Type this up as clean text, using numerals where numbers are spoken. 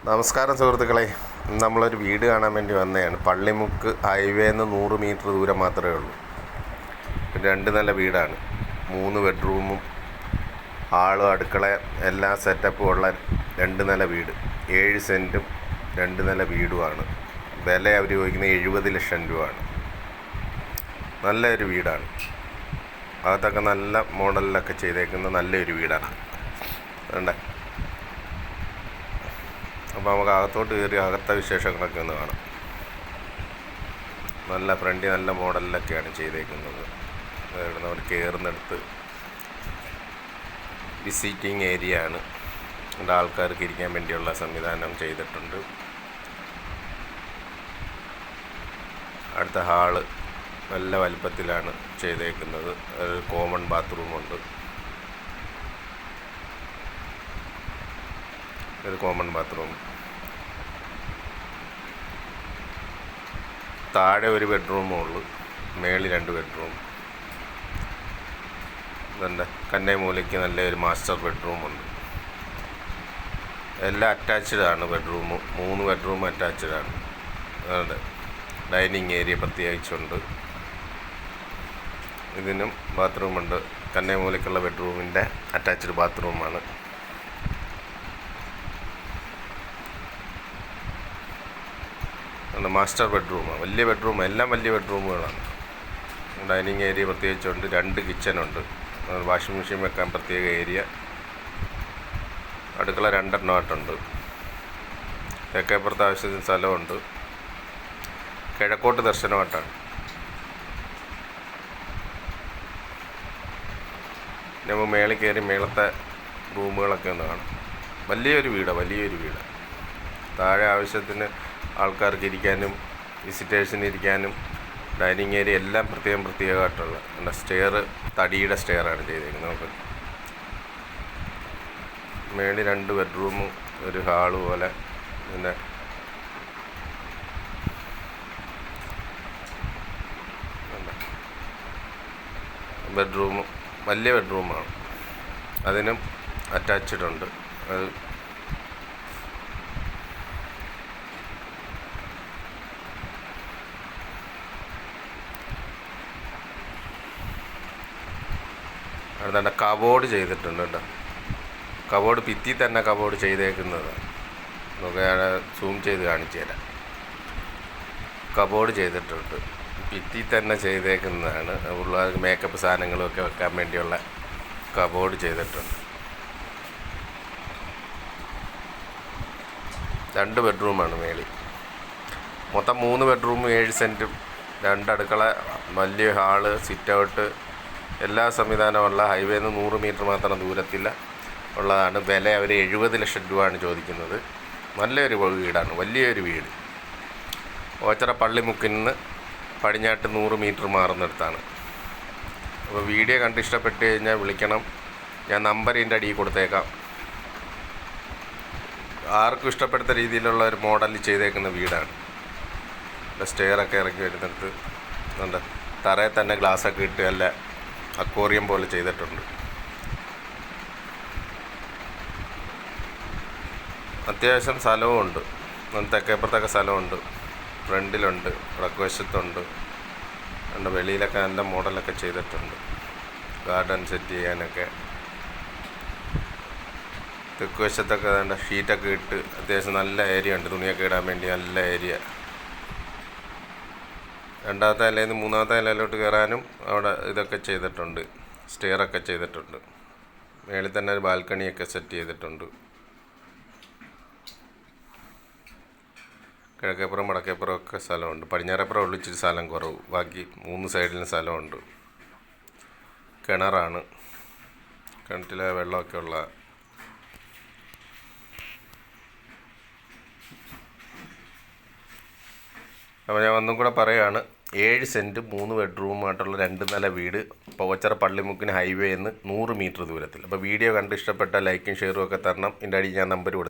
നമസ്കാരം സുഹൃത്തുക്കളെ, നമ്മളൊരു വീട് കാണാൻ വേണ്ടി വന്നതാണ്. പള്ളിമുക്ക് ഹൈവേന്ന് 100 മീറ്റർ ദൂരം മാത്രമേ ഉള്ളൂ. 2 നില വീടാണ്. 3 ബെഡ്റൂമും ഹാളും അടുക്കള എല്ലാം സെറ്റപ്പും ഉള്ള 2 നില വീട്. 7 സെൻറ്റും 2 നില വീടുമാണ്. വില അവർ ചോദിക്കുന്നത് 70 ലക്ഷം രൂപയാണ്. നല്ലൊരു വീടാണ്. അകത്തൊക്കെ നല്ല മോഡലിലൊക്കെ ചെയ്തേക്കുന്ന നല്ലൊരു വീടാണ്. വേണ്ടേ? അപ്പോൾ നമുക്ക് അകത്തോട്ട് കയറി അകത്തെ വിശേഷങ്ങളൊക്കെ ഒന്ന് കാണാം. നല്ല ഫ്രണ്ടി നല്ല മോഡലിലൊക്കെയാണ് ചെയ്തേക്കുന്നത്. നമ്മൾ കയറുന്നിടത്ത് വിസിറ്റിംഗ് ഏരിയ ആണ്. അവിടെ ആൾക്കാർക്ക് ഇരിക്കാൻ വേണ്ടിയുള്ള സംവിധാനം ചെയ്തിട്ടുണ്ട്. അടുത്ത ഹാള് നല്ല വലിപ്പത്തിലാണ് ചെയ്തേക്കുന്നത്. ഒരു കോമൺ ബാത്റൂമുണ്ട്. ഒരു കോമൺ ബാത്റൂം, താഴെ ഒരു ബെഡ്റൂമേ ഉള്ളൂ, മേളിൽ 2 ബെഡ്റൂം. ഇതുണ്ട്, കന്നൈമൂലയ്ക്ക് നല്ലൊരു മാസ്റ്റർ ബെഡ്റൂമുണ്ട്. എല്ലാം അറ്റാച്ച്ഡ് ആണ്. 3 ബെഡ്റൂം അറ്റാച്ച്ഡ് ആണ്. അതുകൊണ്ട് ഡൈനിങ് ഏരിയ പ്രത്യേകിച്ചുണ്ട്. ഇതിനും ബാത്റൂമുണ്ട്. കന്നൈമൂലയ്ക്കുള്ള ബെഡ്റൂമിൻ്റെ അറ്റാച്ച്ഡ് ബാത്റൂമാണ്. മാസ്റ്റർ ബെഡ്റൂമാണ്. വലിയ ബെഡ്റൂം, എല്ലാം വലിയ ബെഡ്റൂമുകളാണ്. ഡൈനിങ് ഏരിയ പ്രത്യേകിച്ചുണ്ട്. 2 കിച്ചനുണ്ട്. വാഷിംഗ് മെഷീൻ വെക്കാൻ പ്രത്യേക ഏരിയ. അടുക്കള 2 എണ്ണമായിട്ടുണ്ട്. തെക്കേപ്പുറത്ത് ആവശ്യത്തിന് സ്ഥലമുണ്ട്. കിഴക്കോട്ട് ദർശനമായിട്ടാണ്. നമ്മൾ മേളിൽ കയറി മേളത്തെ റൂമുകളൊക്കെ ഒന്ന് കാണാം. വലിയൊരു വീട്. താഴെ ആവശ്യത്തിന് ആൾക്കാർക്ക് ഇരിക്കാനും വിസിറ്റേഴ്സിന് ഇരിക്കാനും ഡൈനിങ് ഏരിയ എല്ലാം പ്രത്യേകമായിട്ടുള്ള സ്റ്റെയർ, തടിയുടെ സ്റ്റെയറാണ് ചെയ്തേക്കുന്നത്. നമുക്ക് മേളിൽ 2 ബെഡ്റൂമും ഒരു ഹാള് പോലെ. പിന്നെ ബെഡ്റൂമും വലിയ ബെഡ്റൂമാണ്. അതിനും അറ്റാച്ച്ഡ് ഉണ്ട്. അത് അടുത്ത കബോർഡ് ചെയ്തിട്ടുണ്ട് കേട്ടോ. കബോർഡ് ഭിത്തി തന്നെ കബോർഡ് ചെയ്തേക്കുന്നത്. നമുക്ക് ഞാൻ സൂം ചെയ്ത് കാണിച്ചു തരാം. കബോർഡ് ചെയ്തിട്ടുണ്ട്. ഭിത്തി തന്നെ ചെയ്തേക്കുന്നതാണ്. പിള്ളേർക്ക് മേക്കപ്പ് സാധനങ്ങളൊക്കെ വെക്കാൻ വേണ്ടിയുള്ള കബോർഡ് ചെയ്തിട്ടുണ്ട്. 2 ബെഡ്റൂമാണ് മേളിൽ. മൊത്തം 3 ബെഡ്റൂമും 7 സെൻറ്റും 2 അടുക്കള, വലിയ ഹാള്, സിറ്റ് ഔട്ട്, എല്ലാ സംവിധാനമുള്ള ഹൈവേന്ന് 100 മീറ്റർ മാത്രം ദൂരത്തിൽ ഉള്ളതാണ്. വില അവർ 70 ലക്ഷം രൂപയാണ് ചോദിക്കുന്നത്. നല്ലൊരു വീടാണ്, വലിയൊരു വീട്. ഓച്ചിറ പള്ളിമുക്കിൽ നിന്ന് പടിഞ്ഞാട്ട് 100 മീറ്റർ മാറുന്നിടത്താണ്. അപ്പോൾ വീഡിയോ കണ്ട് ഇഷ്ടപ്പെട്ട് കഴിഞ്ഞാൽ വിളിക്കണം. ഞാൻ നമ്പർ ഇതിൻ്റെ അടിയിൽ കൊടുത്തേക്കാം. ആർക്കും ഇഷ്ടപ്പെടുത്ത രീതിയിലുള്ള ഒരു മോഡലിൽ ചെയ്തേക്കുന്ന വീടാണ്. സ്റ്റെയറൊക്കെ ഇറക്കി വരുന്നിടത്ത് ഉണ്ട്. തറയിൽ തന്നെ ഗ്ലാസ്സൊക്കെ ഇട്ട് നല്ല അക്വേറിയം പോലെ ചെയ്തിട്ടുണ്ട്. അത്യാവശ്യം സ്ഥലവും ഉണ്ട്. തെക്കേപ്പുറത്തൊക്കെ സ്ഥലമുണ്ട്. ഫ്രണ്ടിലുണ്ട്, വടക്കുവശത്തുണ്ട്. ഉണ്ട്, വെളിയിലൊക്കെ നല്ല മോഡലൊക്കെ ചെയ്തിട്ടുണ്ട്. ഗാർഡൻ സെറ്റ് ചെയ്യാനൊക്കെ. തെക്കുവശത്തൊക്കെ വേണ്ട ഷീറ്റൊക്കെ ഇട്ട് അത്യാവശ്യം നല്ല ഏരിയ ഉണ്ട്. തുണിയൊക്കെ ഇടാൻ വേണ്ടി നല്ല ഏരിയ. 2ാമത്തെ നിലയിൽ നിന്ന് 3ാമത്തെ നിലയിലോട്ട് കയറാനും അവിടെ ഇതൊക്കെ ചെയ്തിട്ടുണ്ട്. സ്റ്റെയറൊക്കെ ചെയ്തിട്ടുണ്ട്. മേളിൽ തന്നെ ഒരു ബാൽക്കണിയൊക്കെ സെറ്റ് ചെയ്തിട്ടുണ്ട്. കിഴക്കേപ്പുറം വടക്കേപ്പുറം ഒക്കെ സ്ഥലമുണ്ട്. പടിഞ്ഞാറേപ്പുറം ഒളിച്ചിട്ട് സ്ഥലം കുറവ്. ബാക്കി 3 സൈഡിലും സ്ഥലമുണ്ട്. കിണറാണ്. കിണറ്റിലെ വെള്ളമൊക്കെ ഉള്ള. അപ്പോൾ ഞാൻ ഒന്നും കൂടെ പറയുകയാണ്. 7 സെൻറ്റ് 3 ബെഡ്റൂമായിട്ടുള്ള 2 നില വീട്. ഓച്ചിറ പള്ളിമുക്കിന് ഹൈവേന്ന് 100 മീറ്റർ ദൂരത്തിൽ. അപ്പോൾ വീഡിയോ കണ്ട് ഇഷ്ടപ്പെട്ട ലൈക്കും ഷെയറും ഒക്കെ തരണം. ഇതിൻ്റെ അടിയിൽ ഞാൻ നമ്പർ കൊടുത്തു.